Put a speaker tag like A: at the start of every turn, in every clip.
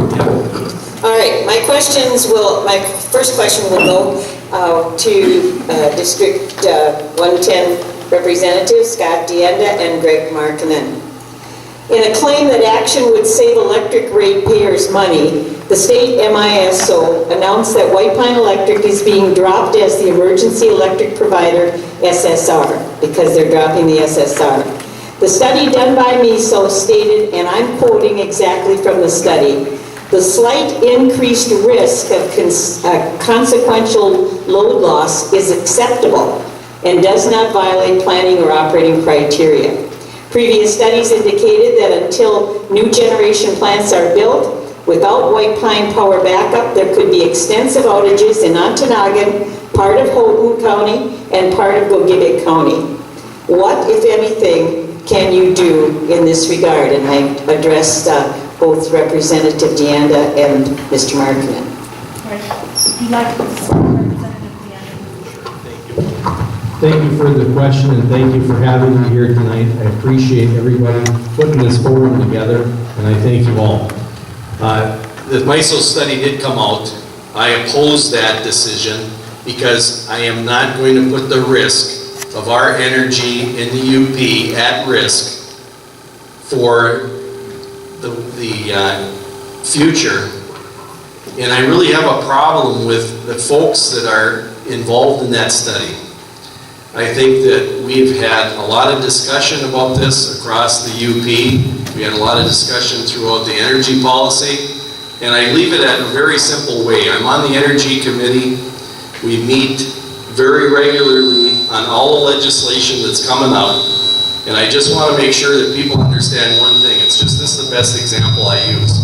A: All right, my first question will go to District 110 Representatives Scott Dianda and Greg Markkanen. In a claim that action would save electric ratepayers money, the state MISO announced that White Pine Electric is being dropped as the emergency electric provider SSR, because they're dropping the SSR. The study done by MISO stated, and I'm quoting exactly from the study, the slight increased risk of consequential load loss is acceptable and does not violate planning or operating criteria. Previous studies indicated that until new generation plants are built, without White Pine power backup, there could be extensive outages in Ontonagon, part of Houghton County, and part of Gogebic County. What, if anything, can you do in this regard? And I addressed both Representative Dianda and Mr. Markkanen.
B: Would you like to Representative Dianda?
C: Thank you for the question, and thank you for having me here tonight. I appreciate everybody putting this forum together, and I thank you all.
D: The MISO study did come out. I oppose that decision because I am not going to put the risk of our energy in the UP at risk for the future. And I really have a problem with the folks that are involved in that study. I think that we've had a lot of discussion about this across the UP. We had a lot of discussion throughout the energy policy. And I leave it at a very simple way. I'm on the Energy Committee. We meet very regularly on all the legislation that's coming out. And I just want to make sure that people understand one thing. It's just this is the best example I use.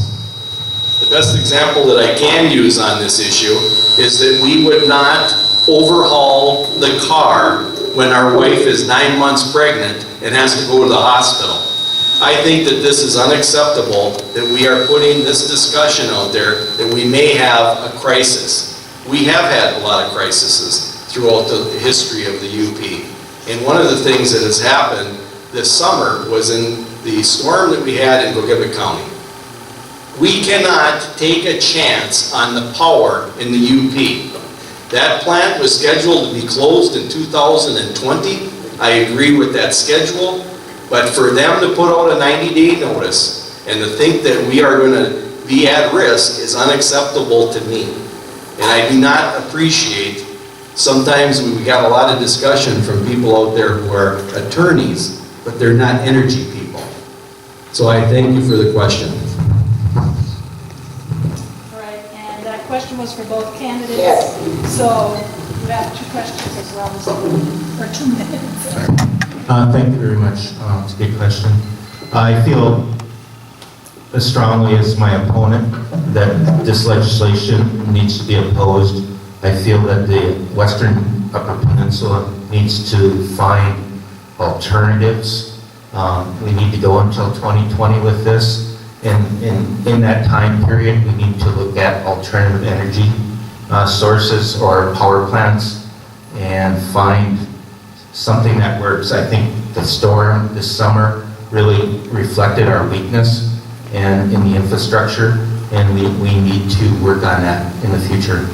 D: The best example that I can use on this issue is that we would not overhaul the car when our wife is 9 months pregnant and has to go to the hospital. I think that this is unacceptable, that we are putting this discussion out there that we may have a crisis. We have had a lot of crises throughout the history of the UP. And one of the things that has happened this summer was in the storm that we had in Gogebic County. We cannot take a chance on the power in the UP. That plant was scheduled to be closed in 2020. I agree with that schedule, but for them to put out a 90-day notice and to think that we are going to be at risk is unacceptable to me. And I do not appreciate, sometimes we got a lot of discussion from people out there who are attorneys, but they're not energy people. So I thank you for the question.
B: Question was for both candidates.
A: Yes.
B: So you have 2 questions as well, or 2 minutes.
E: Thank you very much. It's a good question. I feel as strongly as my opponent that this legislation needs to be opposed. I feel that the Western Upper Peninsula needs to find alternatives. We need to go until 2020 with this. And in that time period, we need to look at alternative energy sources or power plants and find something that works. I think the storm this summer really reflected our weakness in the infrastructure, and we need to work on that in the future.